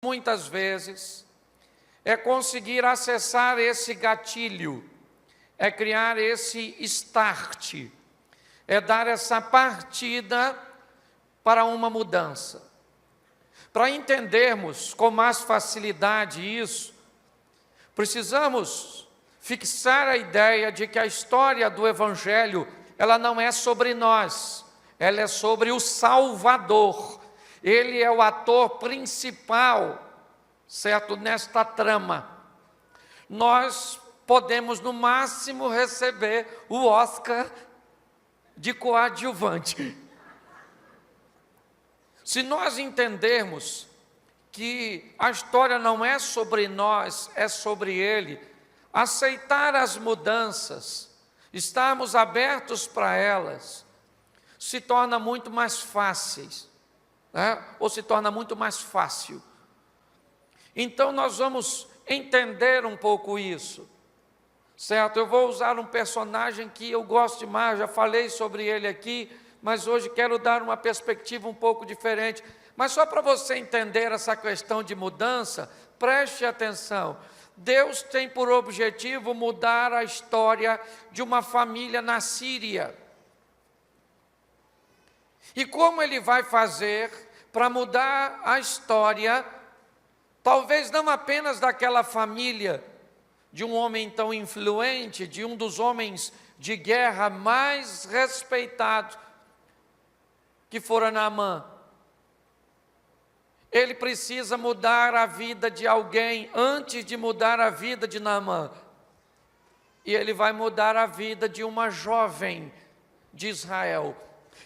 muitas vezes, é conseguir acessar esse gatilho, é criar esse start, é dar essa partida para uma mudança. Para entendermos com mais facilidade isso, precisamos fixar a ideia de que a história do Evangelho, ela não é sobre nós, ela é sobre o Salvador. Ele é o ator principal, certo, nesta trama. Nós podemos, no máximo, receber o Oscar de coadjuvante. Se nós entendermos que a história não é sobre nós, é sobre Ele, aceitar as mudanças, estarmos abertos para elas, se torna muito mais fáceis, né? Ou se torna muito mais fácil. Então nós vamos entender um pouco isso, certo? Eu vou usar um personagem que eu gosto demais, já falei sobre ele aqui, mas hoje quero dar uma perspectiva um pouco diferente. Mas só para você entender essa questão de mudança, preste atenção. Deus tem por objetivo mudar a história de uma família na Síria. E como Ele vai fazer para mudar a história, talvez não apenas daquela família, de um homem tão influente, de um dos homens de guerra mais respeitados, que fora Naamã. Ele precisa mudar a vida de alguém antes de mudar a vida de Naamã. E ele vai mudar a vida de uma jovem de Israel,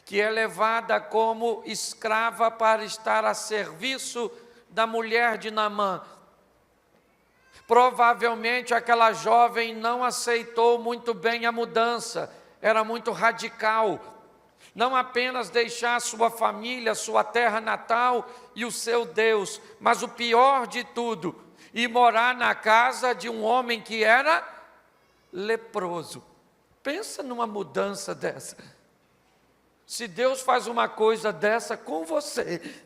que é levada como escrava para estar a serviço da mulher de Naamã. Provavelmente aquela jovem não aceitou muito bem a mudança, era muito radical. Não apenas deixar sua família, sua terra natal e o seu Deus, mas o pior de tudo, ir morar na casa de um homem que era leproso. Pensa numa mudança dessa. Se Deus faz uma coisa dessa com você,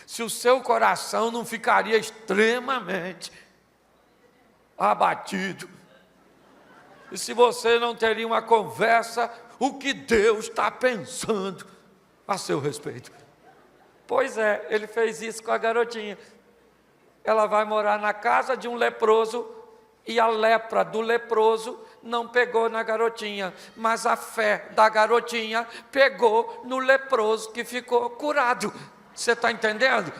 se o seu coração não ficaria extremamente abatido, e se você não teria uma conversa, o que Deus está pensando a seu respeito. Pois é, ele fez isso com a garotinha. Ela vai morar na casa de um leproso, e a lepra do leproso não pegou na garotinha, mas a fé da garotinha pegou no leproso que ficou curado. Você está entendendo?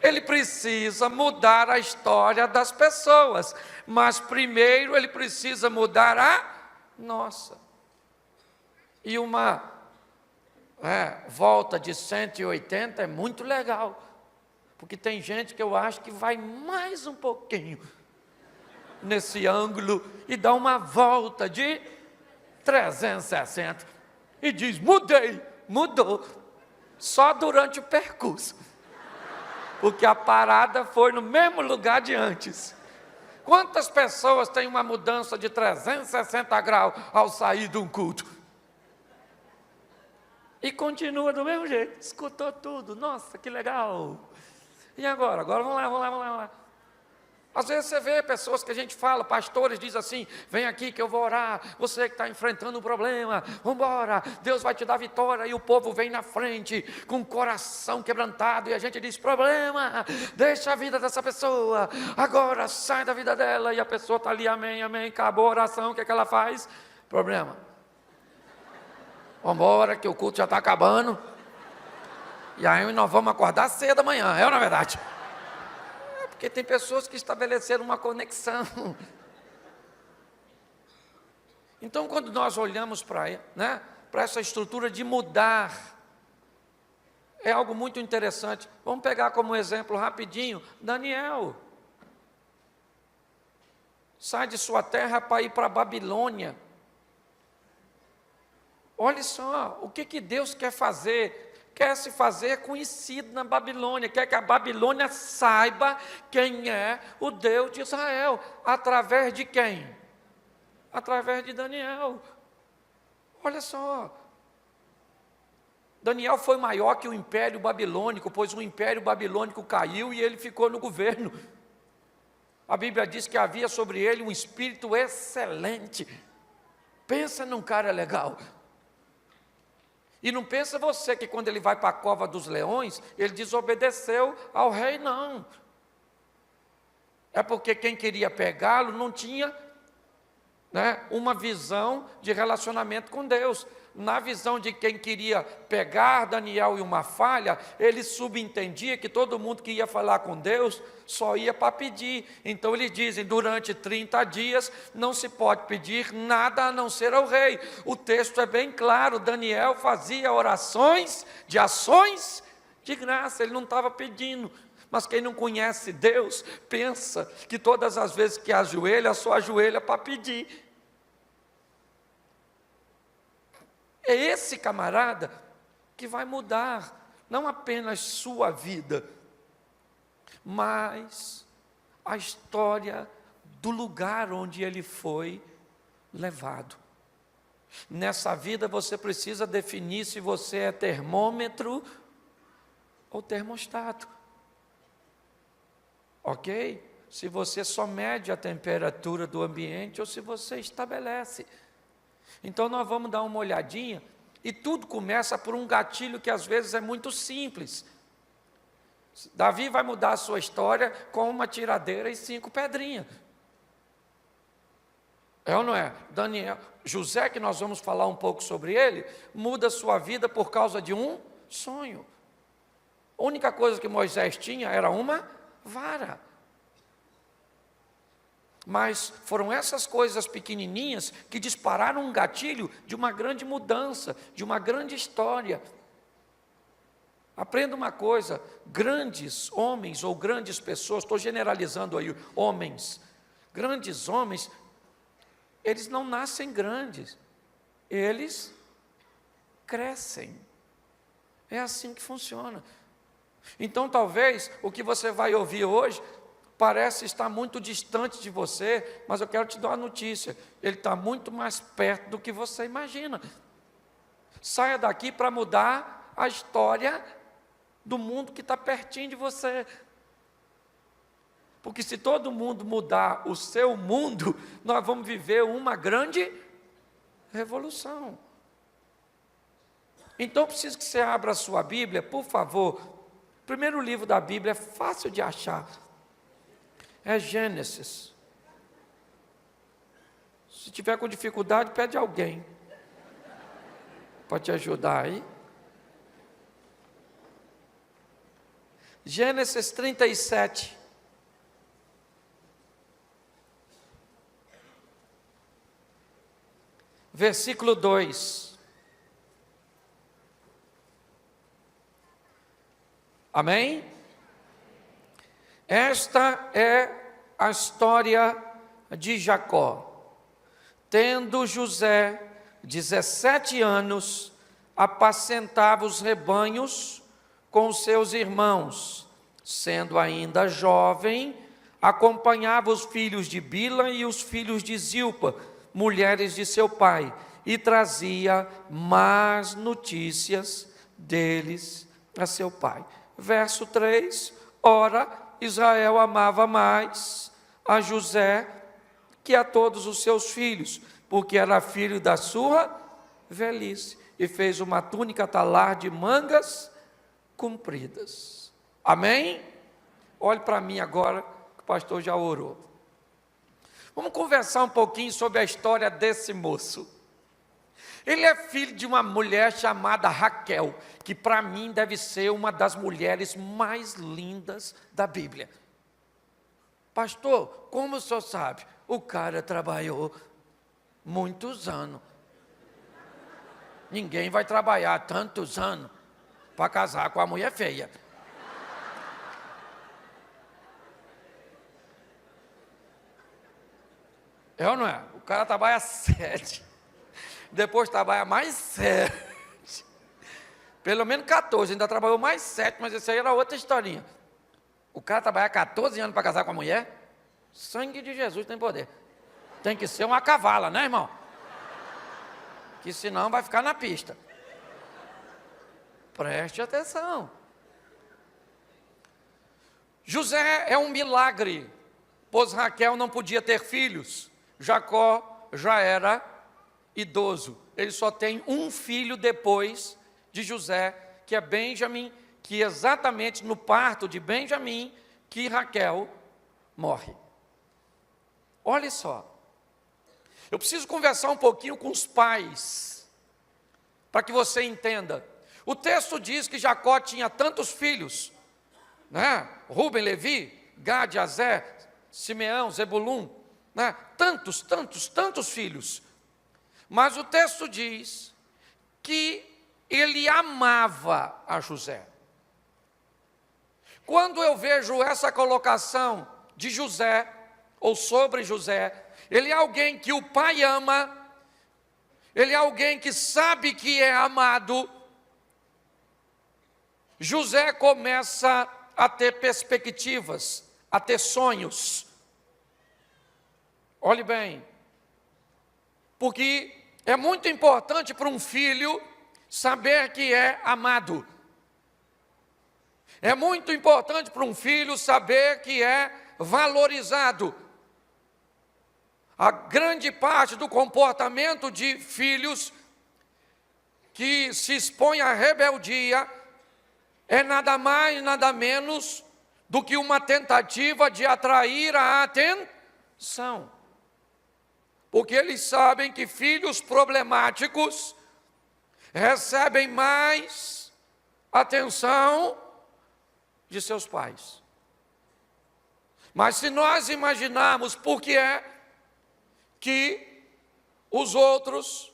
Ele precisa mudar a história das pessoas, mas primeiro ele precisa mudar a nossa. E uma volta de 180 é muito legal, porque tem gente que eu acho que vai mais um pouquinho nesse ângulo e dá uma volta de 360 e diz: mudei, mudou, só durante o percurso, porque a parada foi no mesmo lugar de antes. Quantas pessoas têm uma mudança de 360 graus ao sair de um culto? E continua do mesmo jeito, escutou tudo, nossa, que legal. E agora? Agora vamos lá. Às vezes você vê pessoas que a gente fala, pastores dizem assim: vem aqui que eu vou orar, você que está enfrentando um problema, vamos embora, Deus vai te dar vitória. E o povo vem na frente com o coração quebrantado, e a gente diz: problema, deixa a vida dessa pessoa, agora sai da vida dela. E a pessoa está ali, amém, acabou a oração, o que é que ela faz? Problema. Vamos embora que o culto já está acabando, e aí nós vamos acordar cedo amanhã, é ou não é verdade? Porque tem pessoas que estabeleceram uma conexão. Então, quando nós olhamos para essa estrutura de mudar, é algo muito interessante. Vamos pegar como exemplo rapidinho Daniel. Sai de sua terra para ir para a Babilônia. Olha só, o que Deus quer fazer? Quer se fazer conhecido na Babilônia, quer que a Babilônia saiba quem é o Deus de Israel. Através de quem? Através de Daniel. Olha só. Daniel foi maior que o Império Babilônico, pois o Império Babilônico caiu e ele ficou no governo. A Bíblia diz que havia sobre ele um espírito excelente. Pensa num cara legal. E não pensa você que quando ele vai para a cova dos leões, ele desobedeceu ao rei, não. É porque quem queria pegá-lo não tinha, uma visão de relacionamento com Deus. Na visão de quem queria pegar Daniel em uma falha, ele subentendia que todo mundo que ia falar com Deus só ia para pedir. Então eles dizem, durante 30 dias não se pode pedir nada a não ser ao rei. O texto é bem claro, Daniel fazia orações de ações de graça, ele não estava pedindo. Mas quem não conhece Deus, pensa que todas as vezes que ajoelha, só ajoelha para pedir. É esse camarada que vai mudar, não apenas sua vida, mas a história do lugar onde ele foi levado. Nessa vida você precisa definir se você é termômetro ou termostato. Ok? Se você só mede a temperatura do ambiente ou se você estabelece. Então nós vamos dar uma olhadinha, e tudo começa por um gatilho que às vezes é muito simples. Davi vai mudar a sua história com uma tiradeira e 5 pedrinhas. É ou não é? José, que nós vamos falar um pouco sobre ele, muda a sua vida por causa de um sonho. A única coisa que Moisés tinha era uma vara. Mas foram essas coisas pequenininhas que dispararam um gatilho de uma grande mudança, de uma grande história. Aprenda uma coisa, grandes homens ou grandes pessoas, estou generalizando aí, homens, grandes homens, eles não nascem grandes, eles crescem. É assim que funciona. Então talvez o que você vai ouvir hoje parece estar muito distante de você, mas eu quero te dar uma notícia, ele está muito mais perto do que você imagina. Saia daqui para mudar a história do mundo que está pertinho de você. Porque se todo mundo mudar o seu mundo, nós vamos viver uma grande revolução. Então eu preciso que você abra a sua Bíblia, por favor. O primeiro livro da Bíblia é fácil de achar. É Gênesis. Se tiver com dificuldade, pede alguém para te ajudar aí. Gênesis 37. Versículo 2. Amém? Esta é a história de Jacó. Tendo José 17 anos, apacentava os rebanhos com os seus irmãos. Sendo ainda jovem, acompanhava os filhos de Bila e os filhos de Zilpa, mulheres de seu pai, e trazia más notícias deles a seu pai. Verso 3, ora, Israel amava mais a José que a todos os seus filhos, porque era filho da sua velhice, e fez uma túnica talar de mangas compridas. Amém? Olhe para mim agora, que o pastor já orou. Vamos conversar um pouquinho sobre a história desse moço. Ele é filho de uma mulher chamada Raquel, que para mim deve ser uma das mulheres mais lindas da Bíblia. Pastor, como o senhor sabe? O cara trabalhou muitos anos. Ninguém vai trabalhar tantos anos para casar com a mulher feia. É ou não é? O cara trabalha 7. Depois trabalha mais 7. Pelo menos 14, ainda trabalhou mais 7, mas isso aí era outra historinha. O cara trabalhar 14 anos para casar com a mulher, sangue de Jesus tem poder. Tem que ser uma cavala, né, irmão? Que senão vai ficar na pista. Preste atenção. José é um milagre, pois Raquel não podia ter filhos. Jacó já era idoso. Ele só tem um filho depois de José, que é Benjamim, que exatamente no parto de Benjamim, que Raquel morre. Olha só. Eu preciso conversar um pouquinho com os pais, para que você entenda. O texto diz que Jacó tinha tantos filhos, né? Rúben, Levi, Gade, Azé, Simeão, Zebulum, né? Tantos filhos. Mas o texto diz que ele amava a José. Quando eu vejo essa colocação de José, ou sobre José, ele é alguém que o pai ama, ele é alguém que sabe que é amado. José começa a ter perspectivas, a ter sonhos. Olhe bem, porque é muito importante para um filho saber que é amado. É muito importante para um filho saber que é valorizado. A grande parte do comportamento de filhos que se expõe à rebeldia é nada mais, nada menos do que uma tentativa de atrair a atenção. Porque eles sabem que filhos problemáticos recebem mais atenção de seus pais. Mas se nós imaginarmos por que é que os outros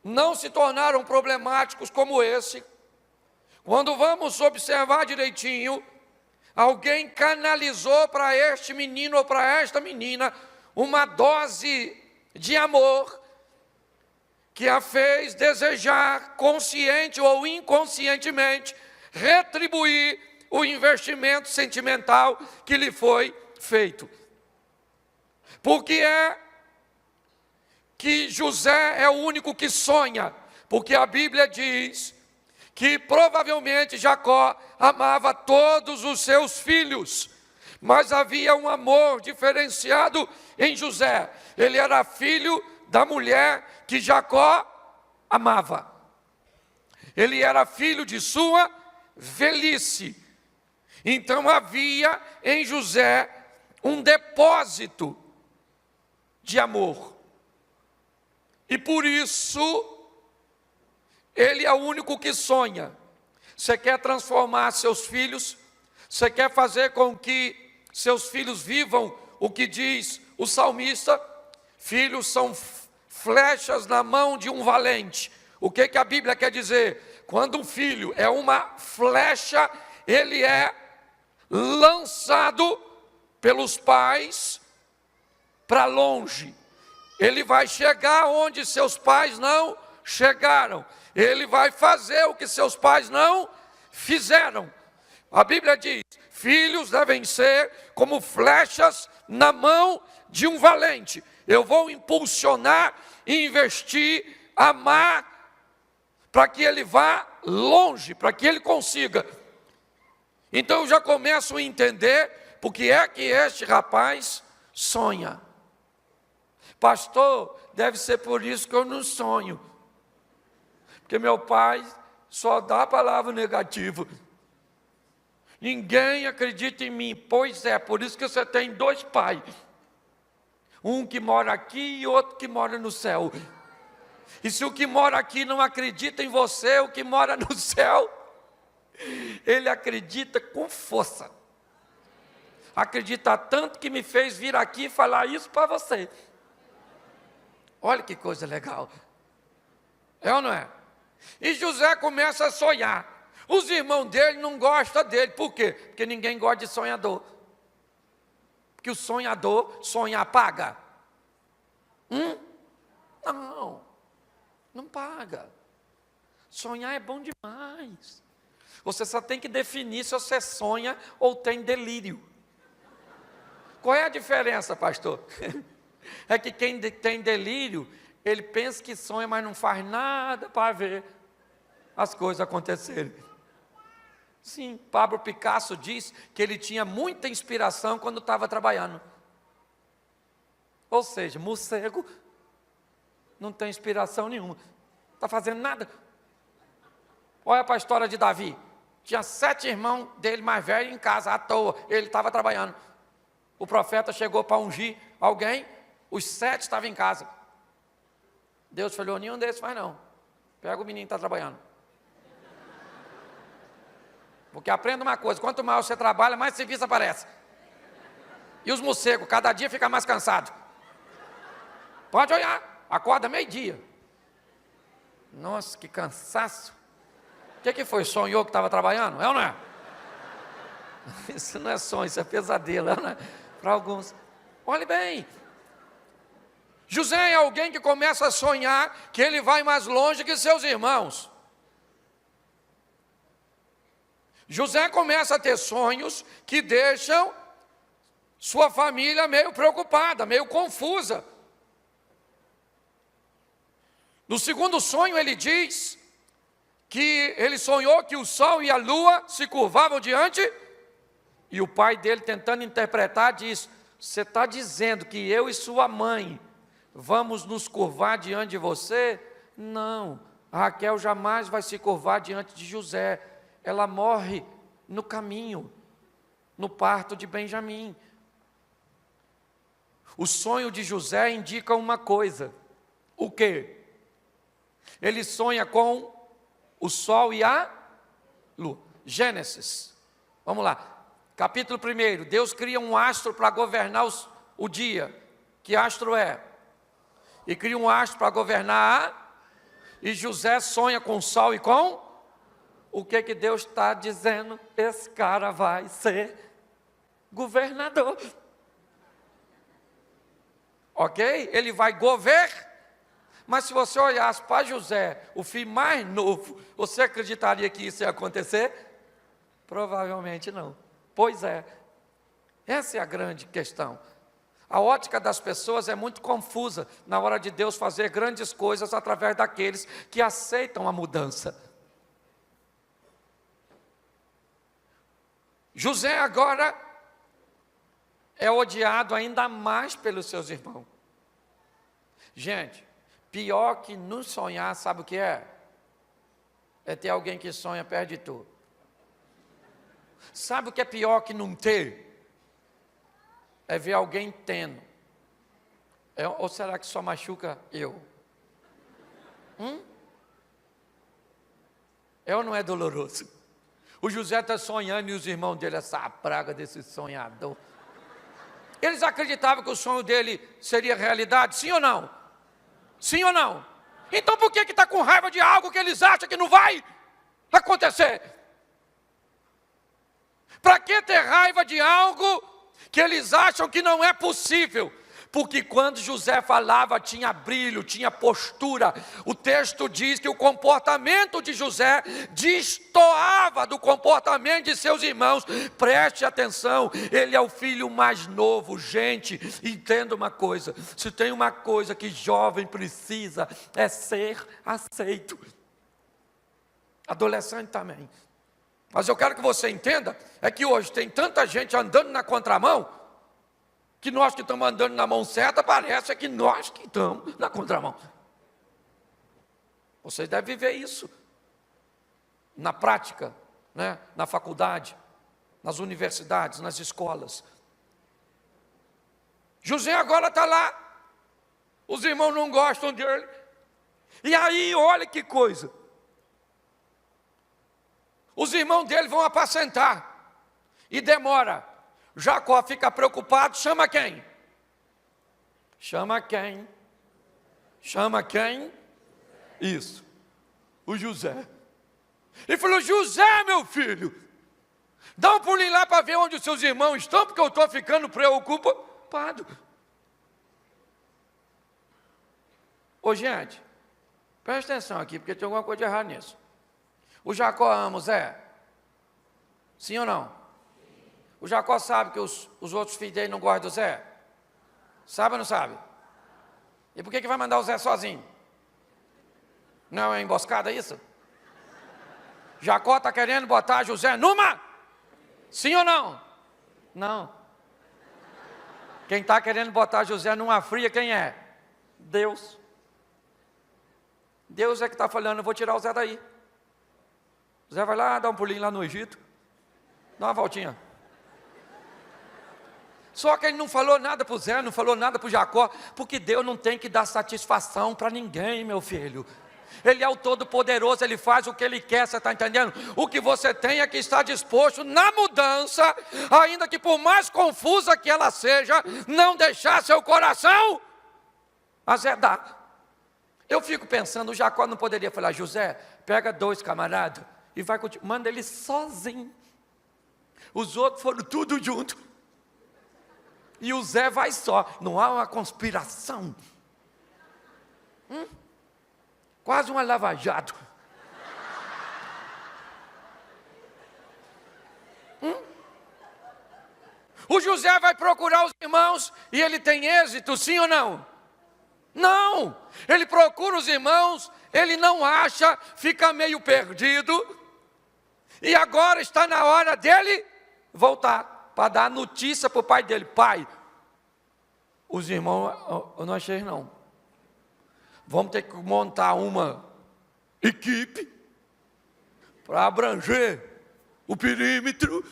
não se tornaram problemáticos como esse, quando vamos observar direitinho, alguém canalizou para este menino ou para esta menina uma dose de amor que a fez desejar, consciente ou inconscientemente, retribuir o investimento sentimental que lhe foi feito. Porque é que José é o único que sonha, porque a Bíblia diz que provavelmente Jacó amava todos os seus filhos, mas havia um amor diferenciado em José. Ele era filho da mulher que Jacó amava. Ele era filho de sua velhice. Então havia em José um depósito de amor. E por isso ele é o único que sonha. Você quer transformar seus filhos? Você quer fazer com que seus filhos vivam o que diz o salmista? Filhos são flechas na mão de um valente. O que a Bíblia quer dizer? Quando um filho é uma flecha, ele é lançado pelos pais para longe. Ele vai chegar onde seus pais não chegaram. Ele vai fazer o que seus pais não fizeram. A Bíblia diz: filhos devem ser como flechas na mão de um valente. Eu vou impulsionar, investir, amar, para que ele vá longe, para que ele consiga. Então eu já começo a entender porque é que este rapaz sonha. Pastor, deve ser por isso que eu não sonho. Porque meu pai só dá palavra negativa. Ninguém acredita em mim. Pois é, por isso que você tem dois pais. Um que mora aqui e outro que mora no céu. E se o que mora aqui não acredita em você, o que mora no céu, ele acredita com força. Acredita tanto que me fez vir aqui e falar isso para você. Olha que coisa legal. É ou não é? E José começa a sonhar. Os irmãos dele não gostam dele. Por quê? Porque ninguém gosta de sonhador. Porque o sonhador sonha paga. Não paga. Sonhar é bom demais. Você só tem que definir se você sonha ou tem delírio. Qual é a diferença, pastor? É que quem tem delírio, ele pensa que sonha, mas não faz nada para ver. as coisas acontecerem. Sim, Pablo Picasso diz que ele tinha muita inspiração quando estava trabalhando. Ou seja, morcego não tem inspiração nenhuma, não está fazendo nada. Olha para a história de Davi. Tinha 7 irmãos dele mais velhos em casa, à toa, ele estava trabalhando. O profeta chegou para ungir alguém, os 7 estavam em casa. Deus falou, nenhum desses vai não. Pega o menino que está trabalhando. Porque aprenda uma coisa, quanto mais você trabalha, mais serviço aparece. E os morcegos, cada dia fica mais cansado. Pode olhar, acorda meio-dia. Nossa, que cansaço. O que foi? Sonhou que estava trabalhando? É ou não é? Isso não é sonho, isso é pesadelo, não é? Para alguns. Olhe bem. José é alguém que começa a sonhar que ele vai mais longe que seus irmãos. José começa a ter sonhos que deixam sua família meio preocupada, meio confusa. No segundo sonho ele diz que ele sonhou que o sol e a lua se curvavam diante, e o pai dele tentando interpretar diz, você está dizendo que eu e sua mãe vamos nos curvar diante de você? Não, a Raquel jamais vai se curvar diante de José, ela morre no caminho, no parto de Benjamim. O sonho de José indica uma coisa, o quê? Ele sonha com o sol e a lua. Gênesis, vamos lá, capítulo 1, Deus cria um astro para governar o dia, que astro é? E cria um astro para governar e José sonha com o sol e com o que Deus está dizendo? Esse cara vai ser governador. Ok? Ele vai governar. Mas se você olhasse para José, o filho mais novo, você acreditaria que isso ia acontecer? Provavelmente não. Pois é. Essa é a grande questão. A ótica das pessoas é muito confusa na hora de Deus fazer grandes coisas através daqueles que aceitam a mudança. José agora é odiado ainda mais pelos seus irmãos. Gente, pior que não sonhar, sabe o que é? É ter alguém que sonha perto de tu. Sabe o que é pior que não ter? É ver alguém tendo. Ou será que só machuca eu? É ou não é doloroso? O José está sonhando e os irmãos dele, essa praga desse sonhador. Eles acreditavam que o sonho dele seria realidade, sim ou não? Sim ou não? Então por que está com raiva de algo que eles acham que não vai acontecer? Para que ter raiva de algo que eles acham que não é possível? Porque quando José falava tinha brilho, tinha postura. O texto diz que o comportamento de José destoava do comportamento de seus irmãos. Preste atenção, ele é o filho mais novo. Gente, entenda uma coisa, se tem uma coisa que jovem precisa é ser aceito. Adolescente também. Mas eu quero que você entenda, é que hoje tem tanta gente andando na contramão, que nós que estamos andando na mão certa, parece que nós que estamos na contramão. Vocês devem viver isso, na prática, né? Na faculdade, nas universidades, nas escolas. José agora está lá, os irmãos não gostam dele, e aí olha que coisa, os irmãos dele vão apacentar, e demora. Jacó fica preocupado, chama quem? Chama quem? Chama quem? Isso, o José. Ele falou, José, meu filho, dá um pulinho lá para ver onde os seus irmãos estão, porque eu estou ficando preocupado. Ô gente, presta atenção aqui, porque tem alguma coisa de errado nisso. O Jacó ama o Zé? Sim ou não? O Jacó sabe que os outros filhos dele não gostam do Zé? Sabe ou não sabe? E por que vai mandar o Zé sozinho? Não é uma emboscada isso? Jacó está querendo botar José numa? Sim ou não? Não. Quem está querendo botar José numa fria, quem é? Deus. Deus é que está falando, eu vou tirar o Zé daí. O Zé vai lá, dá um pulinho lá no Egito, dá uma voltinha. Só que ele não falou nada para o Zé, não falou nada para o Jacó, porque Deus não tem que dar satisfação para ninguém, meu filho. Ele é o Todo-Poderoso, Ele faz o que Ele quer, você está entendendo? O que você tem é que estar disposto na mudança, ainda que por mais confusa que ela seja, não deixar seu coração azedar. Eu fico pensando, o Jacó não poderia falar, José, pega 2 camaradas e vai contigo, manda ele sozinho. Os outros foram tudo junto. E o Zé vai só, não há uma conspiração. Quase uma lava-jato. O José vai procurar os irmãos e ele tem êxito, sim ou não? Não, ele procura os irmãos, ele não acha, fica meio perdido. E agora está na hora dele voltar, para dar notícia para o pai dele. Pai, os irmãos, eu não achei não. Vamos ter que montar uma equipe para abranger o perímetro,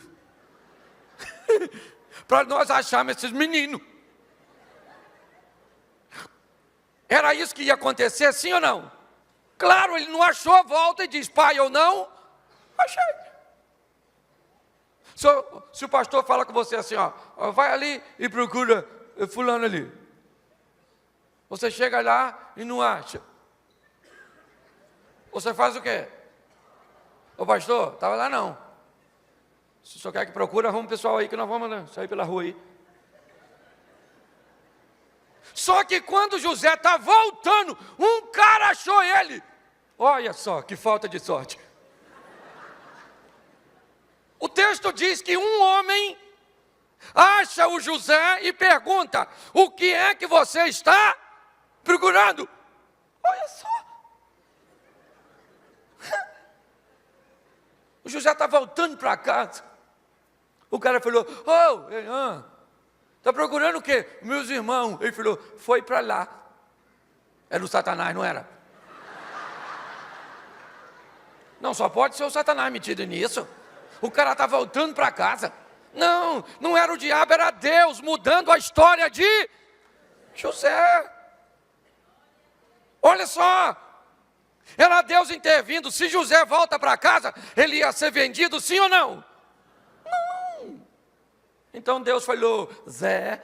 para nós acharmos esses meninos. Era isso que ia acontecer, sim ou não? Claro, ele não achou, volta e diz, pai, eu não achei. Se o pastor fala com você assim, ó, vai ali e procura fulano ali. Você chega lá e não acha. Você faz o quê? Ô pastor, estava lá não. Se o senhor quer que procure, arruma um pessoal aí que nós vamos sair pela rua aí. Só que quando José está voltando, um cara achou ele. Olha só, que falta de sorte. O texto diz que um homem acha o José e pergunta, o que é que você está procurando? Olha só. O José está voltando para casa. O cara falou, está procurando o quê? Meus irmãos. Ele falou, foi para lá. Era o Satanás, não era? Não, só pode ser o Satanás metido nisso. O cara está voltando para casa. Não, não era o diabo, era Deus mudando a história de José. Olha só, era Deus intervindo. Se José volta para casa, ele ia ser vendido, sim ou não? Não. Então Deus falou, Zé,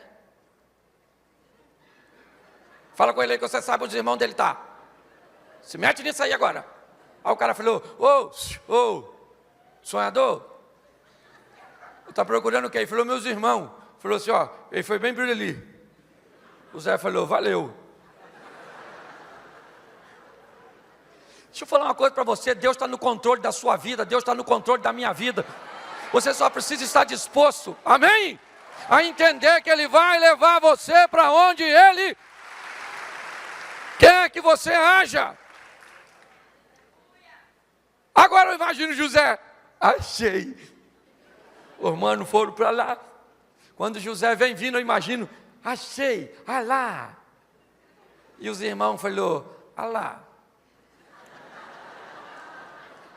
fala com ele aí que você sabe onde os irmãos dele estão. Se mete nisso aí agora. Aí o cara falou, sonhador, está procurando o quê? Ele falou, meus irmãos. Falou assim, ó, ele foi bem por ali. O Zé falou, valeu. Deixa eu falar uma coisa para você, Deus está no controle da sua vida, Deus está no controle da minha vida. Você só precisa estar disposto, amém? A entender que Ele vai levar você para onde Ele quer que você haja. Agora eu imagino José, achei. Os manos foram para lá. Quando José vem vindo, eu imagino, achei, lá. E os irmãos falaram, lá.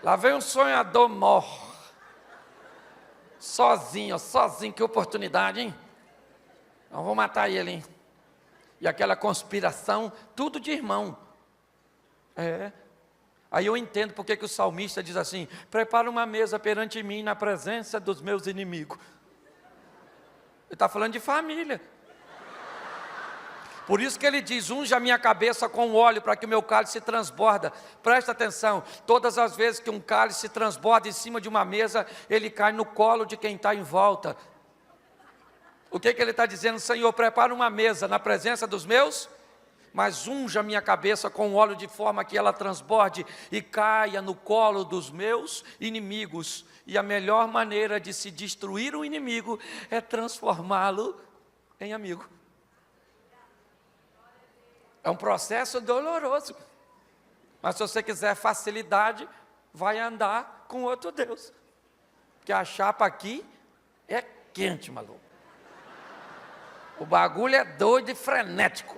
Lá vem um sonhador mor. Sozinho, que oportunidade, hein? Nós vamos matar ele, hein? E aquela conspiração, tudo de irmão. Aí eu entendo porque que o salmista diz assim, prepara uma mesa perante mim na presença dos meus inimigos. Ele está falando de família. Por isso que ele diz, unja a minha cabeça com óleo para que o meu cálice se transborda. Presta atenção, todas as vezes que um cálice se transborda em cima de uma mesa, ele cai no colo de quem está em volta. O que ele está dizendo? Senhor, prepara uma mesa na presença dos meus, mas unja a minha cabeça com óleo de forma que ela transborde e caia no colo dos meus inimigos. E a melhor maneira de se destruir o inimigo é transformá-lo em amigo. É um processo doloroso, mas se você quiser facilidade, vai andar com outro Deus. Porque a chapa aqui é quente, maluco. O bagulho é doido e frenético.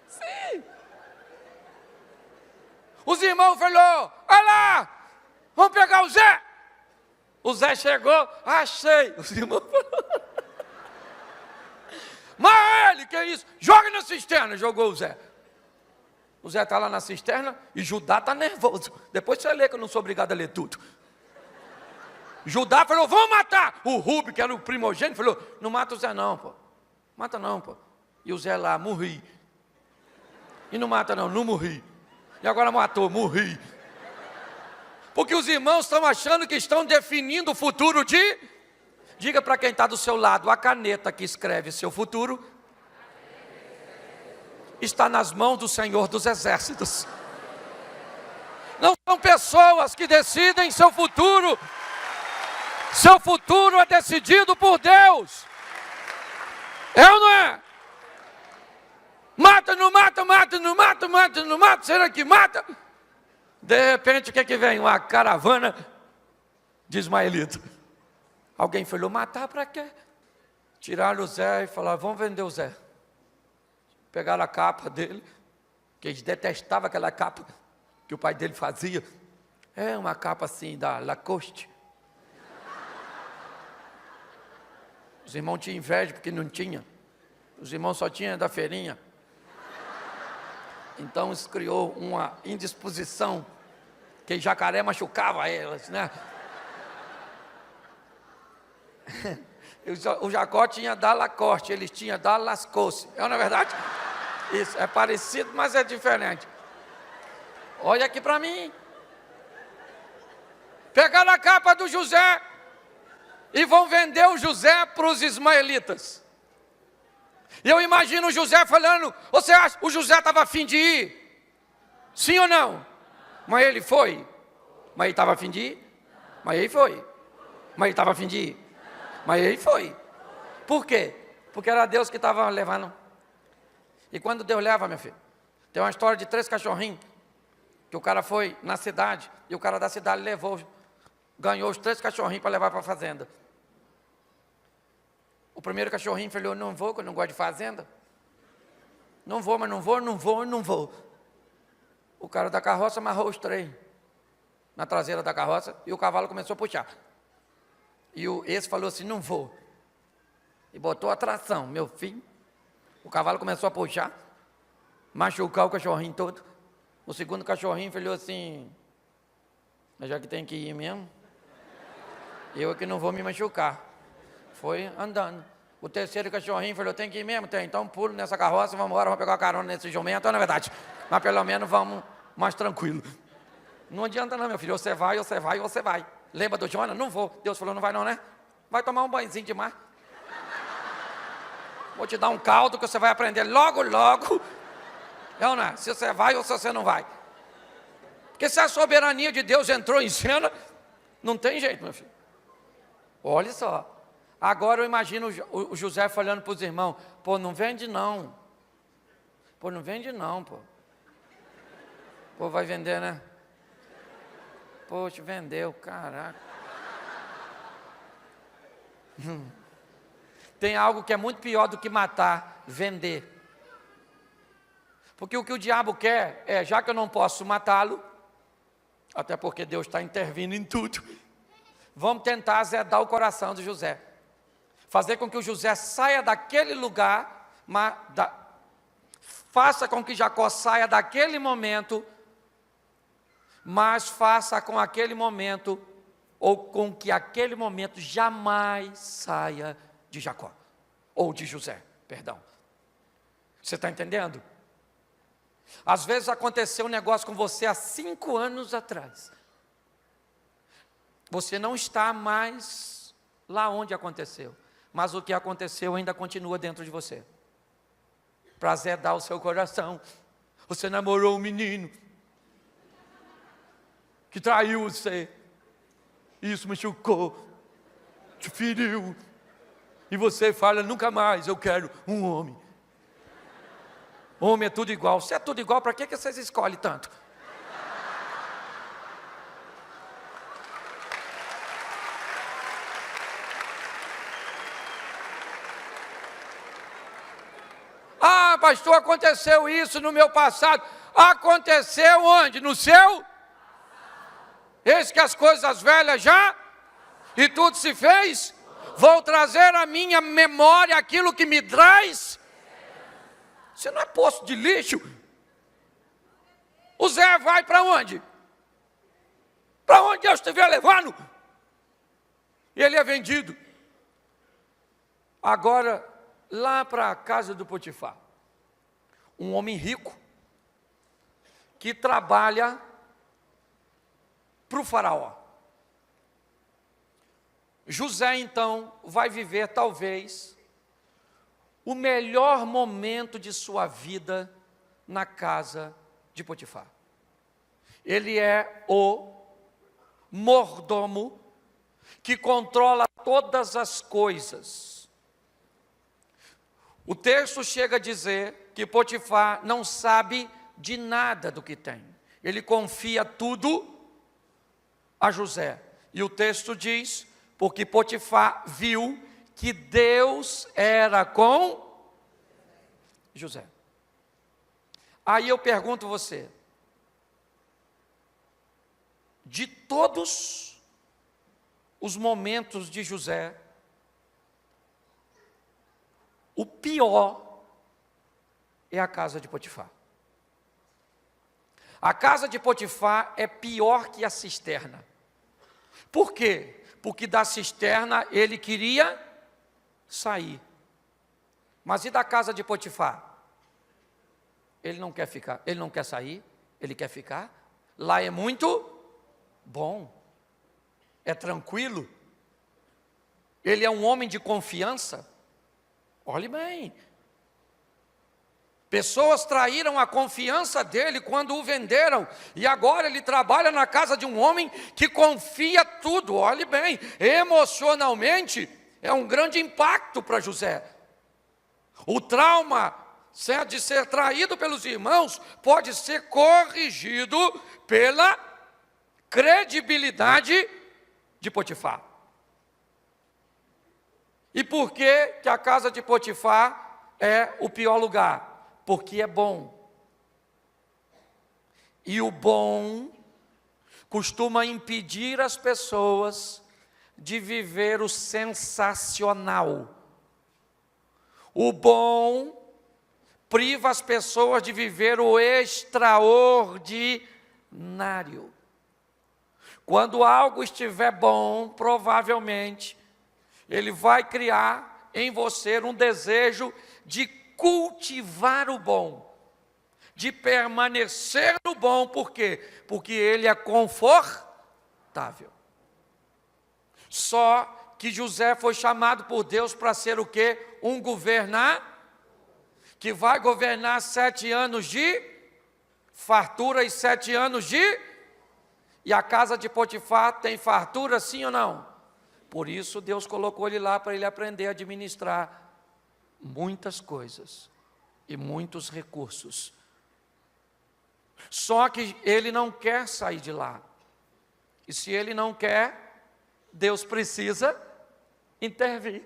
Sim. Os irmãos falaram, olha lá, vamos pegar o Zé. O Zé chegou, achei. Os irmãos falaram, mas ele, que é isso? Joga na cisterna, jogou o Zé. O Zé está lá na cisterna e Judá está nervoso. Depois você lê, que eu não sou obrigado a ler tudo. Judá falou, vamos matar. O Rubem, que era o primogênito, falou, não mata o Zé não, pô. Mata não, pô. E o Zé lá, morri. E não mata não, não morri. E agora matou, morri. Porque os irmãos estão achando que estão definindo o futuro de... Diga para quem está do seu lado, a caneta que escreve seu futuro está nas mãos do Senhor dos Exércitos. Não são pessoas que decidem seu futuro. Seu futuro é decidido por Deus. É ou não é? Mata, não mata, mata, não mata, mata, não mata, será que mata? De repente, o que é que vem? Uma caravana de ismaelita. Alguém falou, matar para quê? Tiraram o Zé e falaram, vamos vender o Zé. Pegaram a capa dele, que eles detestavam aquela capa que o pai dele fazia. É uma capa assim da Lacoste. Os irmãos tinham inveja porque não tinha. Os irmãos só tinham da feirinha. Então isso criou uma indisposição, que jacaré machucava elas, né? O Jacó tinha da Lacoste, eles tinham da Lascaux. É, na verdade? Isso, é parecido, mas é diferente. Olha aqui para mim. Pegaram a capa do José e vão vender o José para os ismaelitas. E eu imagino o José falando, você acha que o José estava a fim de ir? Sim ou não? Mas ele foi. Mas ele estava a fim de ir? Mas ele foi. Mas ele estava a fim de ir? Mas ele foi. Por quê? Porque era Deus que estava levando. E quando Deus leva, meu filho, tem uma história de 3 cachorrinhos, que o cara foi na cidade, e o cara da cidade levou, ganhou os 3 cachorrinhos para levar para a fazenda. O primeiro cachorrinho falou, não vou, que eu não gosto de fazenda. Não vou, mas não vou, não vou, não vou. O cara da carroça amarrou os 3 na traseira da carroça, e o cavalo começou a puxar. E esse falou assim, não vou. E botou a tração, meu filho. O cavalo começou a puxar, machucar o cachorrinho todo. O segundo cachorrinho falou assim, já que tem que ir mesmo, eu é que não vou me machucar. Foi andando. O terceiro cachorrinho falou, tem que ir mesmo? Tem, então pulo nessa carroça, vamos embora, vamos pegar uma carona nesse jumento, na verdade. Mas pelo menos vamos mais tranquilo. Não adianta não, meu filho, você vai, você vai, você vai. Lembra do Jonas? Não vou. Deus falou, não vai não, né? Vai tomar um banhozinho de mar. Vou te dar um caldo que você vai aprender logo, logo. Não, né? Se você vai ou se você não vai. Porque se a soberania de Deus entrou em cena, não tem jeito, meu filho. Olha só. Agora eu imagino o José falando para os irmãos, pô, não vende não. Pô, não vende não, pô. Pô, vai vender, né? Poxa, vendeu, caraca. Tem algo que é muito pior do que matar, vender. Porque o que o diabo quer é, já que eu não posso matá-lo, até porque Deus está intervindo em tudo, vamos tentar azedar o coração de José. Fazer com que o José saia daquele lugar, faça com que Jacó saia daquele momento, mas faça com aquele momento, ou com que aquele momento jamais saia de Jacó, ou de José, perdão. Você está entendendo? Às vezes aconteceu um negócio com você há 5 anos atrás. Você não está mais lá onde aconteceu, mas o que aconteceu ainda continua dentro de você. Prazer dar o seu coração. Você namorou um menino que traiu você. Isso machucou, te feriu. E você fala, nunca mais eu quero um homem. Homem é tudo igual. Se é tudo igual, para que vocês escolhem tanto? Ah, pastor, aconteceu isso no meu passado. Aconteceu onde? No seu? Eis que as coisas velhas já, e tudo se fez. Vou trazer à minha memória aquilo que me traz. Você não é poço de lixo. O Zé vai para onde? Para onde Deus estiver levando. E ele é vendido. Agora, lá para a casa do Potifar. Um homem rico, que trabalha para o faraó. José, então, vai viver, talvez, o melhor momento de sua vida na casa de Potifar. Ele é o mordomo que controla todas as coisas. O texto chega a dizer que Potifar não sabe de nada do que tem. Ele confia tudo a José. E o texto diz, porque Potifar viu que Deus era com José. Aí eu pergunto você, de todos os momentos de José, o pior é a casa de Potifar. A casa de Potifar é pior que a cisterna. Por quê? Porque da cisterna ele queria sair. Mas e da casa de Potifar? Ele não quer ficar, ele não quer sair, ele quer ficar. Lá é muito bom, é tranquilo. Ele é um homem de confiança. Olhe bem. Pessoas traíram a confiança dele quando o venderam, e agora ele trabalha na casa de um homem que confia tudo. Olhe bem, emocionalmente é um grande impacto para José. O trauma de ser traído pelos irmãos pode ser corrigido pela credibilidade de Potifar. E por que que a casa de Potifar é o pior lugar? Porque é bom. E o bom costuma impedir as pessoas de viver o sensacional. O bom priva as pessoas de viver o extraordinário. Quando algo estiver bom, provavelmente, ele vai criar em você um desejo de cultivar o bom, de permanecer no bom. Por quê? Porque ele é confortável. Só que José foi chamado por Deus para ser o quê? Um governador, que vai governar 7 anos de fartura e 7 anos de... E a casa de Potifar tem fartura, sim ou não? Por isso Deus colocou ele lá para ele aprender a administrar muitas coisas e muitos recursos. Só que ele não quer sair de lá. E se ele não quer, Deus precisa intervir.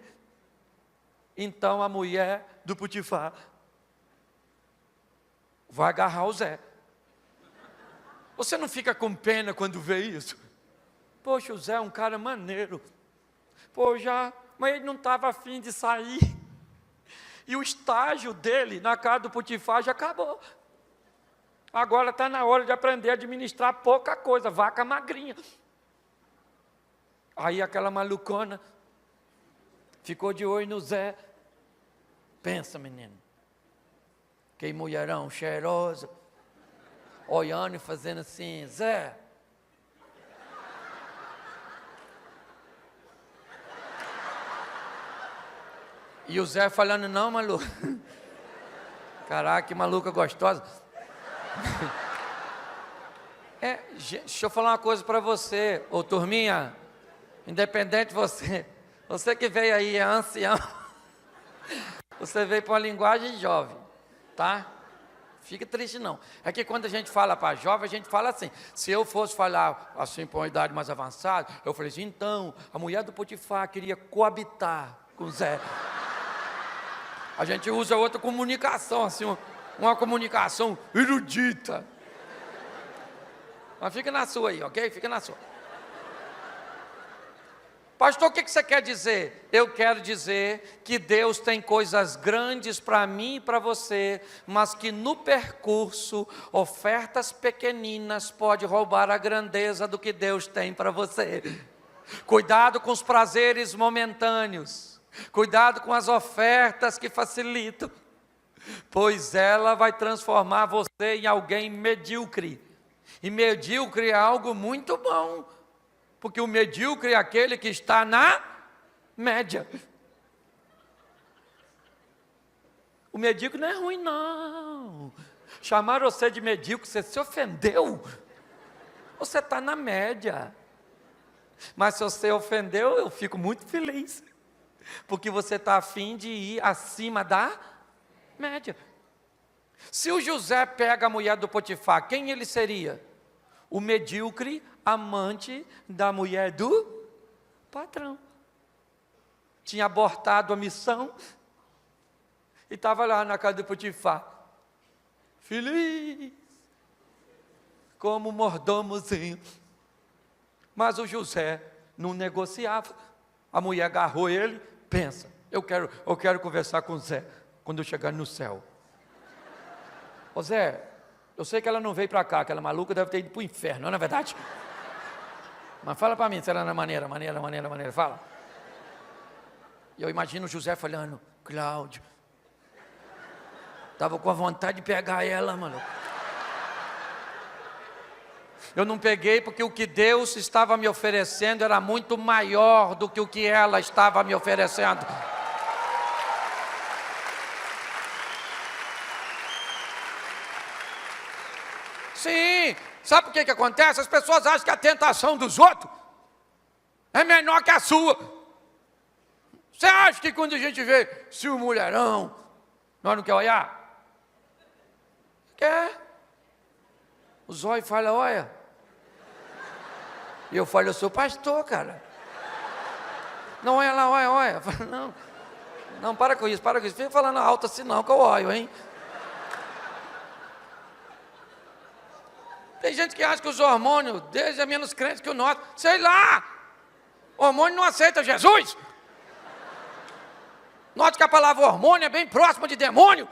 Então a mulher do Potifar vai agarrar o Zé. Você não fica com pena quando vê isso? Poxa, o Zé é um cara maneiro. Mas ele não estava afim de sair. E o estágio dele na casa do Potifar já acabou. Agora está na hora de aprender a administrar pouca coisa, vaca magrinha. Aí aquela malucona ficou de olho no Zé. Pensa, menino. Que mulherão cheirosa. Olhando e fazendo assim, Zé. E o Zé falando, não, maluco. Caraca, que maluca gostosa. Deixa eu falar uma coisa para você, ô turminha, independente de você que veio aí, é ancião, você veio para uma linguagem jovem, tá? Fica triste não. É que quando a gente fala para jovem, a gente fala assim. Se eu fosse falar assim para uma idade mais avançada, eu falei assim, então, a mulher do Potifar queria coabitar com Zé. A gente usa outra comunicação, assim, uma comunicação erudita. Mas fica na sua aí, ok? Fica na sua. Pastor, o que você quer dizer? Eu quero dizer que Deus tem coisas grandes para mim e para você, mas que no percurso, ofertas pequeninas podem roubar a grandeza do que Deus tem para você. Cuidado com os prazeres momentâneos. Cuidado com as ofertas que facilitam, pois ela vai transformar você em alguém medíocre. E medíocre é algo muito bom, porque o medíocre é aquele que está na média. O medíocre não é ruim, não. Chamaram você de medíocre, você se ofendeu. Você está na média. Mas se você ofendeu, eu fico muito feliz, porque você está a fim de ir acima da média. Se o José pega a mulher do Potifar, quem ele seria? O medíocre amante da mulher do patrão. Tinha abortado a missão e estava lá na casa do Potifar, feliz, como mordomozinho. Mas o José não negociava. A mulher agarrou ele, pensa, eu quero conversar com o Zé quando eu chegar no céu. Ô Zé, eu sei que ela não veio para cá, aquela maluca deve ter ido para o inferno, não é verdade? Mas fala para mim se ela não é maneira, fala. E eu imagino o José falando, Cláudio, estava com a vontade de pegar ela, mano. Eu não peguei porque o que Deus estava me oferecendo era muito maior do que o que ela estava me oferecendo. Sim, sabe por que acontece? As pessoas acham que a tentação dos outros é menor que a sua. Você acha que quando a gente vê se o mulherão, nós não quer olhar? Quer. O zóio fala, olha. E eu falo, eu sou pastor, cara. Não, olha lá, olha. Eu falo, não, para com isso. Fica falando alto assim não, que eu olho, hein. Tem gente que acha que os hormônios deles é menos crente que o nosso. Sei lá. O hormônio não aceita Jesus. Note que a palavra hormônio é bem próxima de demônio.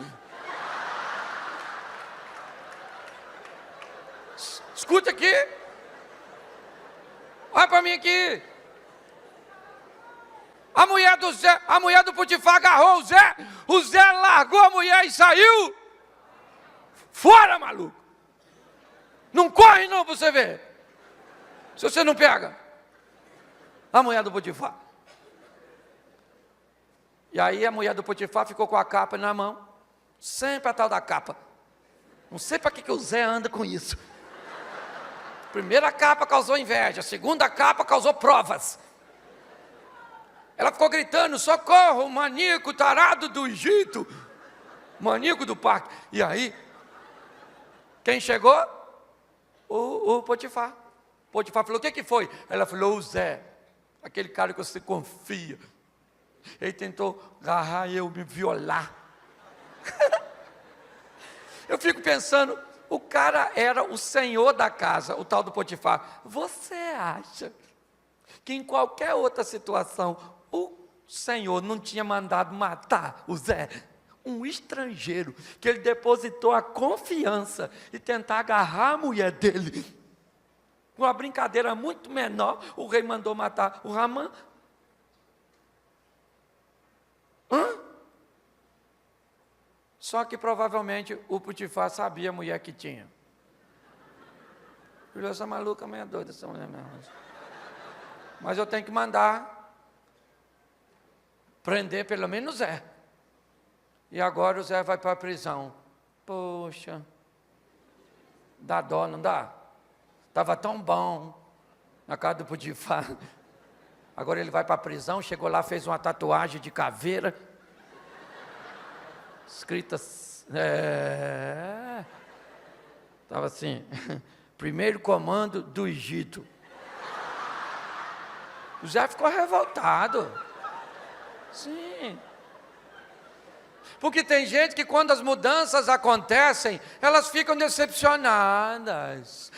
Escuta aqui. Olha para mim aqui. A mulher do Potifar agarrou o Zé largou a mulher e saiu. Fora, maluco. Não corre não para você ver. Se você não pega a mulher do Potifar. E aí a mulher do Potifar ficou com a capa na mão. Sempre a tal da capa. Não sei para que o Zé anda com isso. Primeira capa causou inveja, segunda capa causou provas. Ela ficou gritando, socorro, o maníaco tarado do Egito, maníaco do parque. E aí, quem chegou? O Potifar. Potifar falou, o que foi? Ela falou, o Zé, aquele cara que você confia. Ele tentou agarrar eu, me violar. Eu fico pensando, o cara era o senhor da casa, o tal do Potifar. Você acha que em qualquer outra situação, o Senhor não tinha mandado matar o Zé? Um estrangeiro, que ele depositou a confiança e tentar agarrar a mulher dele. Uma brincadeira muito menor, o rei mandou matar o Ramã. Só que provavelmente o Potifar sabia a mulher que tinha. Filho, essa maluca meio doida, essa mulher mesmo. Mas eu tenho que mandar prender pelo menos o Zé. E agora o Zé vai para a prisão. Poxa, dá dó, não dá? Estava tão bom na casa do Potifar. Agora ele vai para a prisão, chegou lá, fez uma tatuagem de caveira. Escritas, estava assim, primeiro comando do Egito. O Zé ficou revoltado. Sim. Porque tem gente que quando as mudanças acontecem, elas ficam decepcionadas.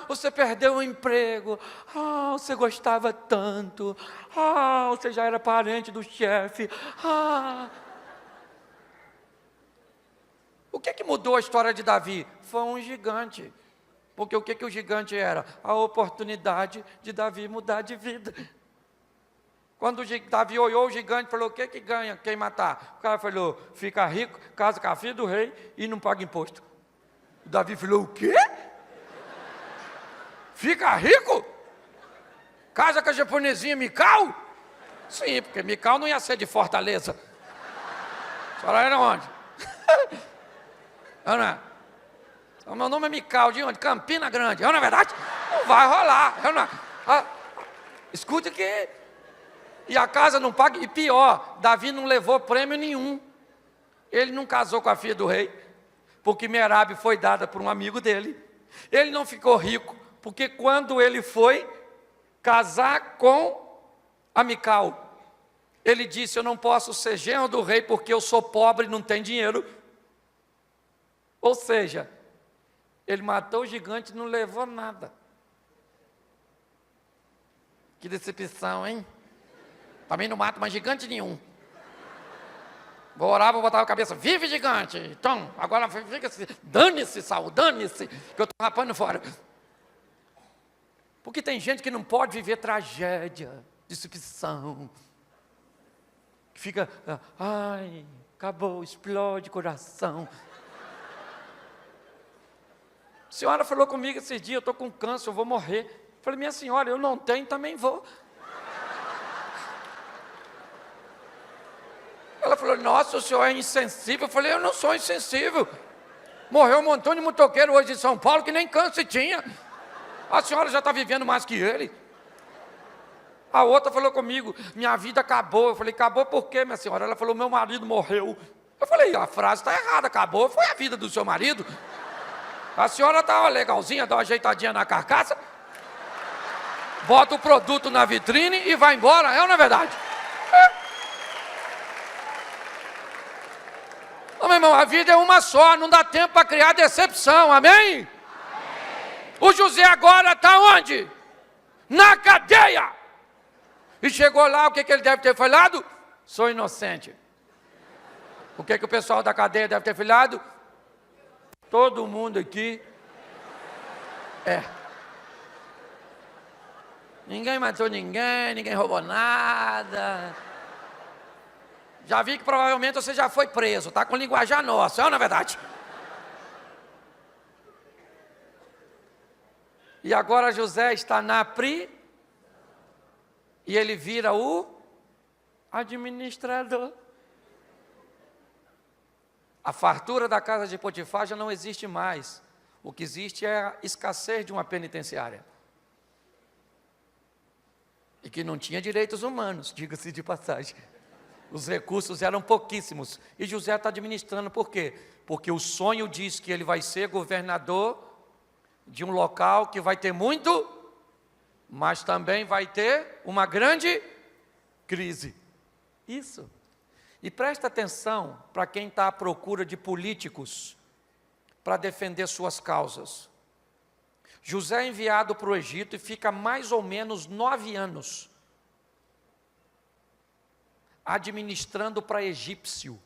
Você perdeu o emprego. Você gostava tanto. Você já era parente do chefe. O que mudou a história de Davi? Foi um gigante. Porque o que o gigante era? A oportunidade de Davi mudar de vida. Quando Davi olhou o gigante, falou: o que ganha quem matar? O cara falou: fica rico, casa com a filha do rei e não paga imposto. O Davi falou: o quê? Fica rico? Casa com a japonesinha Mical? Sim, porque Mical não ia ser de Fortaleza. A senhora era onde? Não é? O meu nome é Mical, de onde? Campina Grande. Não é verdade? Não vai rolar. Escute que... E a casa não paga. E pior, Davi não levou prêmio nenhum. Ele não casou com a filha do rei, porque Merabe foi dada por um amigo dele. Ele não ficou rico, porque quando ele foi casar com a Mical, ele disse: eu não posso ser genro do rei, porque eu sou pobre e não tenho dinheiro. Ou seja, ele matou o gigante e não levou nada. Que decepção, hein? Também não mato mais gigante nenhum. Vou orar, vou botar a cabeça: vive gigante. Então, agora fica assim, dane-se, Saul, dane-se, que eu estou rapando fora. Porque tem gente que não pode viver tragédia, decepção. Que fica, acabou, explode coração. A senhora falou comigo esses dias: eu estou com câncer, eu vou morrer. Eu falei: minha senhora, eu não tenho, também vou. Ela falou: nossa, o senhor é insensível. Eu falei: eu não sou insensível. Morreu um montão de motoqueiro hoje em São Paulo que nem câncer tinha. A senhora já está vivendo mais que ele. A outra falou comigo: minha vida acabou. Eu falei: acabou por quê, minha senhora? Ela falou: meu marido morreu. Eu falei: a frase está errada, acabou, foi a vida do seu marido. A senhora está legalzinha, dá uma ajeitadinha na carcaça, bota o produto na vitrine e vai embora, é ou não é verdade? Não, meu irmão, a vida é uma só, não dá tempo para criar decepção, amém? Amém. O José agora está onde? Na cadeia. E chegou lá, o que ele deve ter falado? Sou inocente. O que o pessoal da cadeia deve ter falado? Todo mundo aqui ninguém matou ninguém, ninguém roubou nada. Já vi que provavelmente você já foi preso, está com linguajar nossa, não é verdade? E agora José está na e ele vira o administrador. A fartura da casa de Potifar já não existe mais. O que existe é a escassez de uma penitenciária. E que não tinha direitos humanos, diga-se de passagem. Os recursos eram pouquíssimos. E José está administrando, por quê? Porque o sonho diz que ele vai ser governador de um local que vai ter muito, mas também vai ter uma grande crise. Isso. E presta atenção para quem está à procura de políticos para defender suas causas. José é enviado para o Egito e fica mais ou menos 9 anos administrando para egípcio.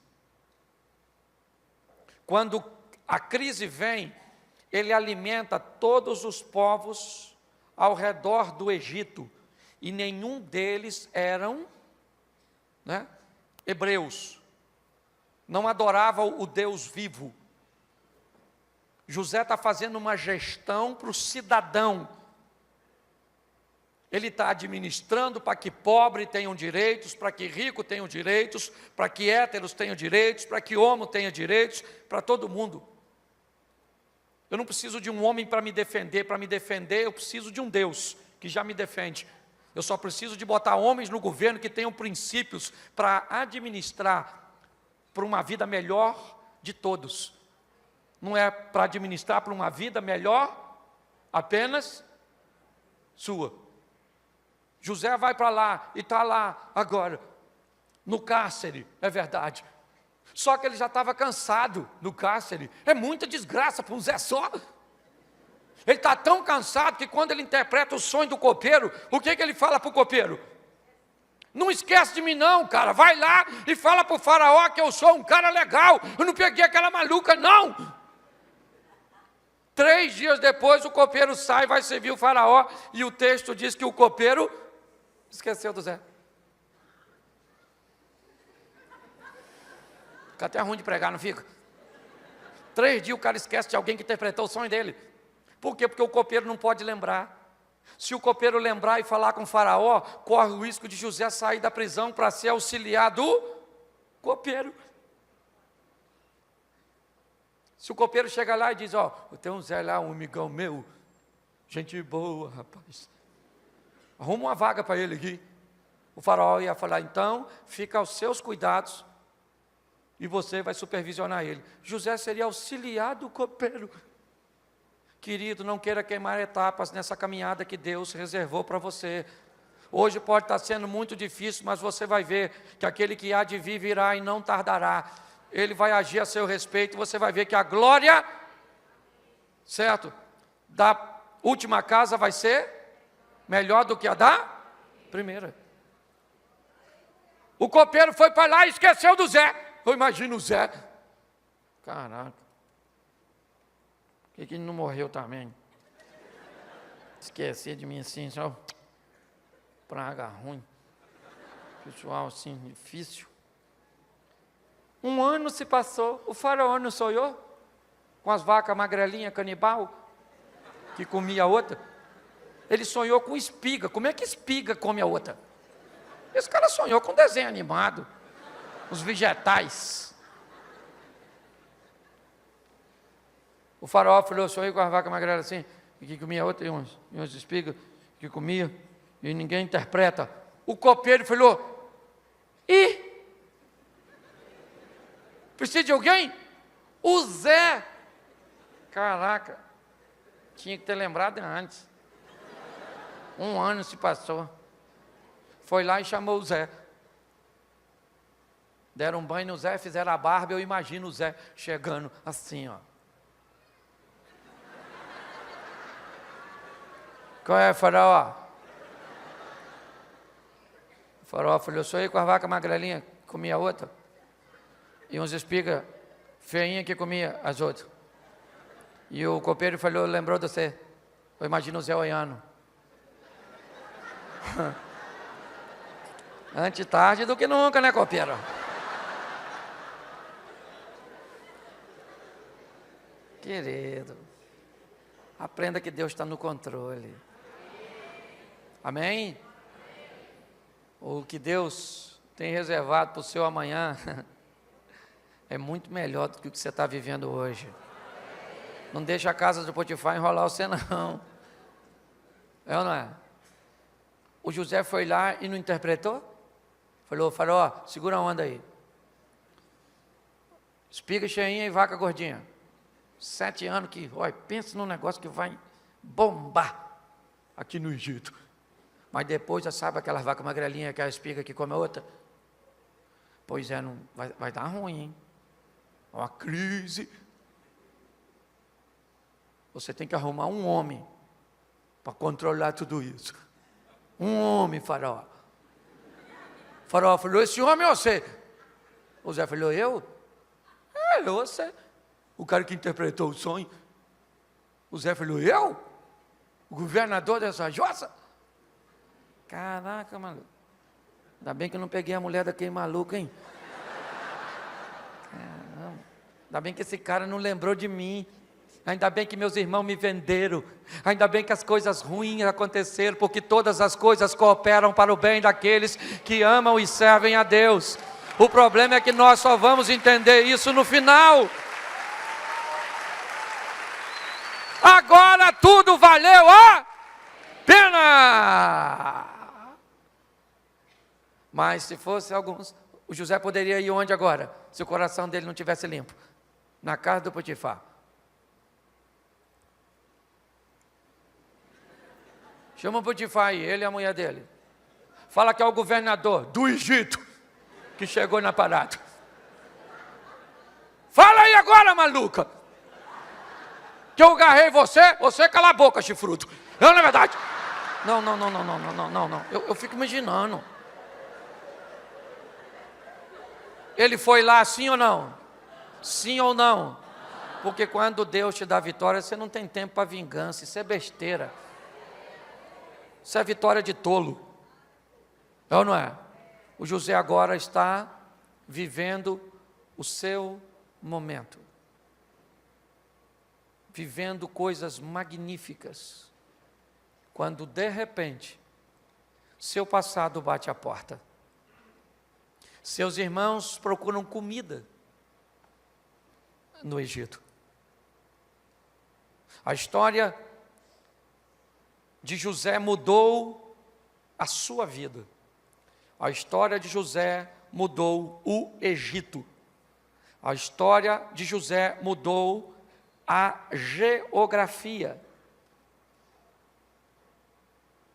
Quando a crise vem, ele alimenta todos os povos ao redor do Egito, e nenhum deles eram, hebreus, não adoravam o Deus vivo. José está fazendo uma gestão para o cidadão. Ele está administrando para que pobre tenham direitos, para que rico tenham direitos, para que héteros tenham direitos, para que homo tenha direitos, para todo mundo. Eu não preciso de um homem para me defender eu preciso de um Deus que já me defende. Eu só preciso de botar homens no governo que tenham princípios para administrar para uma vida melhor de todos. Não é para administrar para uma vida melhor apenas sua. José vai para lá e está lá agora, no cárcere, é verdade. Só que ele já estava cansado no cárcere. É muita desgraça para um Zé só. Ele está tão cansado que quando ele interpreta o sonho do copeiro, o que ele fala para o copeiro? Não esquece de mim não, cara. Vai lá e fala para o faraó que eu sou um cara legal. Eu não peguei aquela maluca, não. 3 dias depois o copeiro sai, vai servir o faraó. E o texto diz que o copeiro esqueceu do Zé. Fica até ruim de pregar, não fica? 3 dias o cara esquece de alguém que interpretou o sonho dele. Por quê? Porque o copeiro não pode lembrar. Se o copeiro lembrar e falar com o faraó, corre o risco de José sair da prisão para ser auxiliar do copeiro. Se o copeiro chega lá e diz, ó, eu tenho um Zé lá, um amigão meu, gente boa, rapaz. Arruma uma vaga para ele aqui. O faraó ia falar, então, fica aos seus cuidados e você vai supervisionar ele. José seria auxiliar do copeiro. Querido, não queira queimar etapas nessa caminhada que Deus reservou para você. Hoje pode estar sendo muito difícil, mas você vai ver que aquele que há de vir virá e não tardará. Ele vai agir a seu respeito, você vai ver que a glória, certo, da última casa vai ser melhor do que a da primeira. O copeiro foi para lá e esqueceu do Zé. Eu imagino o Zé. Caraca. Por que ele não morreu também? Esquecer de mim assim, só praga ruim. Pessoal assim, difícil. 1 ano se passou, o faraó não sonhou? Com as vacas magrelinhas canibal, que comia a outra? Ele sonhou com espiga. Como é que espiga come a outra? Esse cara sonhou com desenho animado, os vegetais. O faraó falou, sonhei com as vacas magrelas assim, e que comia a outra, e umas espigas que comia, e ninguém interpreta. O copeiro falou, precisa de alguém? O Zé. Caraca, tinha que ter lembrado antes. 1 ano se passou. Foi lá e chamou o Zé. Deram um banho no Zé, fizeram a barba, eu imagino o Zé chegando assim, ó. Qual é, faraó? O faraó falou, eu sonhei com a vaca magrelinha, comia a outra. E uns espigas feinhas que comia as outras. E o copeiro falou, lembrou de você. Eu imagino o Zé olhando. Antes tarde do que nunca, né, copeiro? Querido, aprenda que Deus está no controle. Amém? O que Deus tem reservado para o seu amanhã é muito melhor do que o que você está vivendo hoje. Não deixa a casa do Potifar enrolar você, não. É ou não é? O José foi lá e não interpretou? Falou, faraó, segura a onda aí. Espiga cheinha e vaca gordinha. 7 anos que, olha, pensa num negócio que vai bombar aqui no Egito. Mas depois, já sabe aquela vaca magrelinha, aquela espiga que come a outra? Pois é, não, vai dar ruim, hein? Uma crise. Você tem que arrumar um homem para controlar tudo isso. Um homem, faraó. O faraó falou, esse homem é você. O Zé falou, eu? É você. O cara que interpretou o sonho. O Zé falou, eu? O governador dessa jossa? Caraca, maluco. Ainda bem que eu não peguei a mulher daquele maluco, hein? Caramba. Ainda bem que esse cara não lembrou de mim. Ainda bem que meus irmãos me venderam. Ainda bem que as coisas ruins aconteceram, porque todas as coisas cooperam para o bem daqueles que amam e servem a Deus. O problema é que nós só vamos entender isso no final. Agora tudo valeu a pena. Mas se fosse alguns, o José poderia ir onde agora? Se o coração dele não tivesse limpo? Na casa do Potifar. Chama o Potifar aí, ele e a mulher dele. Fala que é o governador do Egito que chegou na parada. Fala aí agora, maluca. Que eu agarrei você cala a boca, chifrudo. Não é verdade? Não. Eu fico imaginando. Ele foi lá, sim ou não? Sim ou não? Porque quando Deus te dá vitória, você não tem tempo para vingança. Isso é besteira. Isso é vitória de tolo. É ou não é? O José agora está vivendo o seu momento. Vivendo coisas magníficas. Quando de repente, seu passado bate a porta. Seus irmãos procuram comida no Egito. A história de José mudou a sua vida. A história de José mudou o Egito. A história de José mudou a geografia.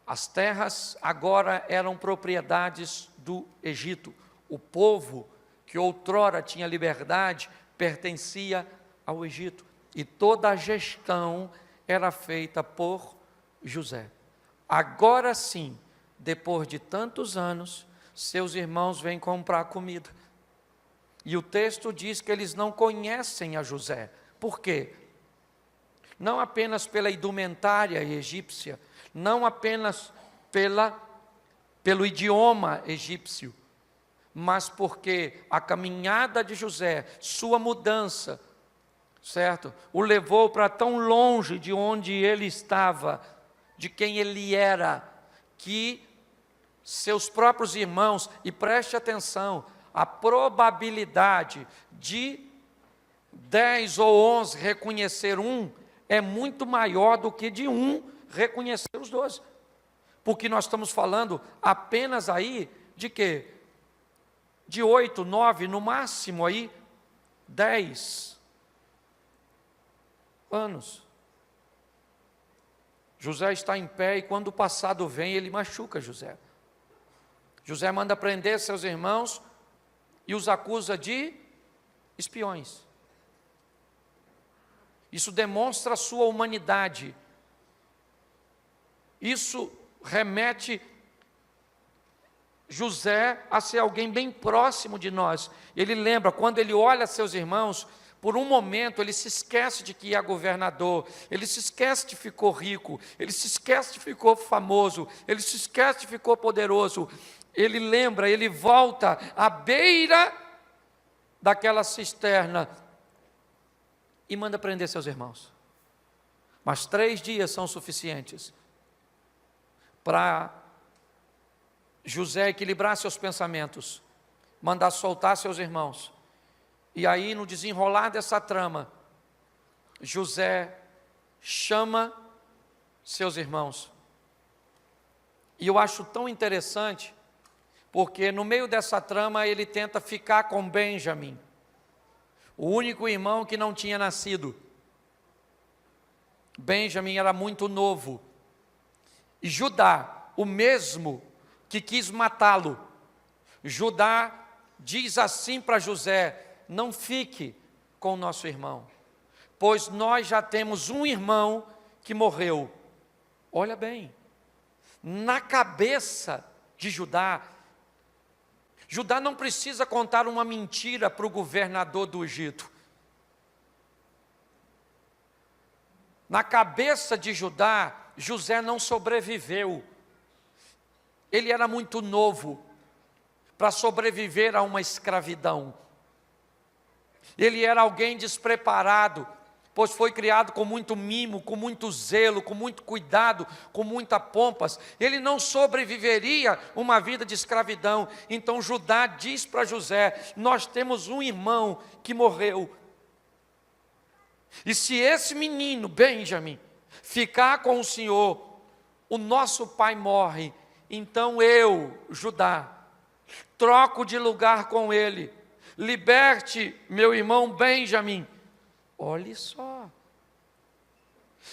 As terras agora eram propriedades do Egito. O povo que outrora tinha liberdade pertencia ao Egito. E toda a gestão era feita por José. Agora sim, depois de tantos anos, seus irmãos vêm comprar comida. E o texto diz que eles não conhecem a José. Por quê? Não apenas pela indumentária egípcia, não apenas pelo idioma egípcio, mas porque a caminhada de José, sua mudança, certo? O levou para tão longe de onde ele estava, de quem ele era, que seus próprios irmãos, e preste atenção, a probabilidade de 10 ou 11 reconhecer um é muito maior do que de um reconhecer os 12. Porque nós estamos falando apenas aí de quê? De 8, 9, no máximo aí, 10 anos. José está em pé e quando o passado vem, ele machuca José. José manda prender seus irmãos e os acusa de espiões. Isso demonstra a sua humanidade. Isso remete José a ser alguém bem próximo de nós. Ele lembra, quando ele olha seus irmãos, por um momento ele se esquece de que é governador, ele se esquece de que ficou rico, ele se esquece de que ficou famoso, ele se esquece de que ficou poderoso. Ele lembra, ele volta à beira daquela cisterna e manda prender seus irmãos. Mas 3 dias são suficientes para José equilibrar seus pensamentos, mandar soltar seus irmãos. E aí, no desenrolar dessa trama, José chama seus irmãos. E eu acho tão interessante, porque no meio dessa trama ele tenta ficar com Benjamim, o único irmão que não tinha nascido. Benjamim era muito novo. E Judá, o mesmo que quis matá-lo, Judá diz assim para José: não fique com o nosso irmão, pois nós já temos um irmão que morreu. Olha bem, na cabeça de Judá, Judá não precisa contar uma mentira para o governador do Egito. Na cabeça de Judá, José não sobreviveu. Ele era muito novo para sobreviver a uma escravidão. Ele era alguém despreparado, pois foi criado com muito mimo, com muito zelo, com muito cuidado, com muita pompas. Ele não sobreviveria uma vida de escravidão. Então Judá diz para José: nós temos um irmão que morreu. E se esse menino, Benjamim, ficar com o Senhor, o nosso pai morre. Então eu, Judá, troco de lugar com ele. Liberte meu irmão Benjamim. Olhe só.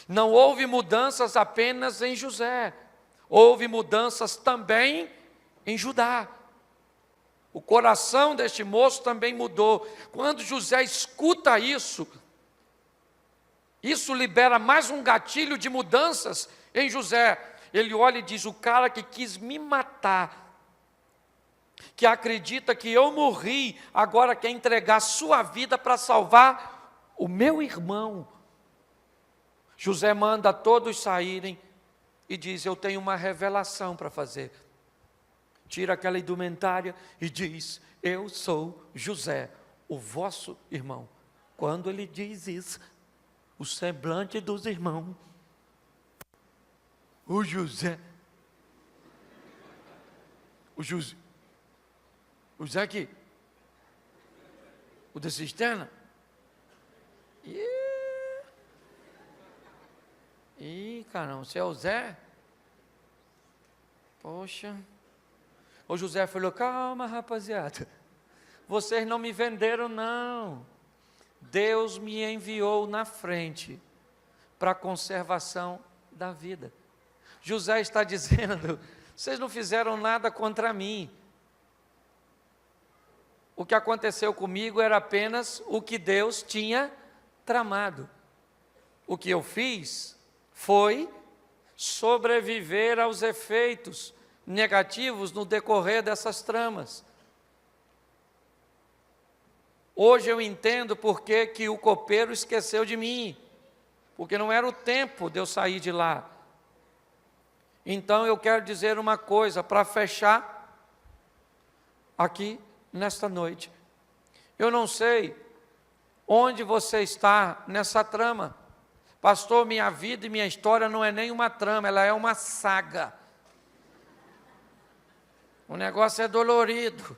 Não houve mudanças apenas em José. Houve mudanças também em Judá. O coração deste moço também mudou. Quando José escuta isso, isso libera mais um gatilho de mudanças em José. Ele olha e diz: o cara que quis me matar, que acredita que eu morri, agora quer entregar sua vida para salvar o meu irmão. José manda todos saírem e diz: eu tenho uma revelação para fazer. Tira aquela indumentária e diz: eu sou José, o vosso irmão. Quando ele diz isso, o semblante dos irmãos, o José aqui, o da cisterna, caramba, você é o Zé? Poxa. O José falou: calma, rapaziada, vocês não me venderam, não. Deus me enviou na frente para a conservação da vida. José está dizendo: vocês não fizeram nada contra mim. O que aconteceu comigo era apenas o que Deus tinha tramado. O que eu fiz foi sobreviver aos efeitos negativos no decorrer dessas tramas. Hoje eu entendo por que o copeiro esqueceu de mim, porque não era o tempo de eu sair de lá. Então eu quero dizer uma coisa para fechar aqui nesta noite. Eu não sei onde você está nessa trama. Pastor, minha vida e minha história não é nem uma trama, ela é uma saga. O negócio é dolorido.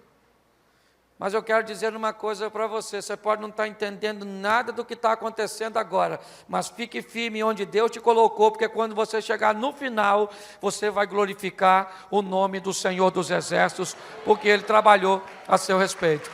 Mas eu quero dizer uma coisa para você: você pode não estar entendendo nada do que está acontecendo agora, mas fique firme onde Deus te colocou, porque quando você chegar no final, você vai glorificar o nome do Senhor dos Exércitos, porque Ele trabalhou a seu respeito.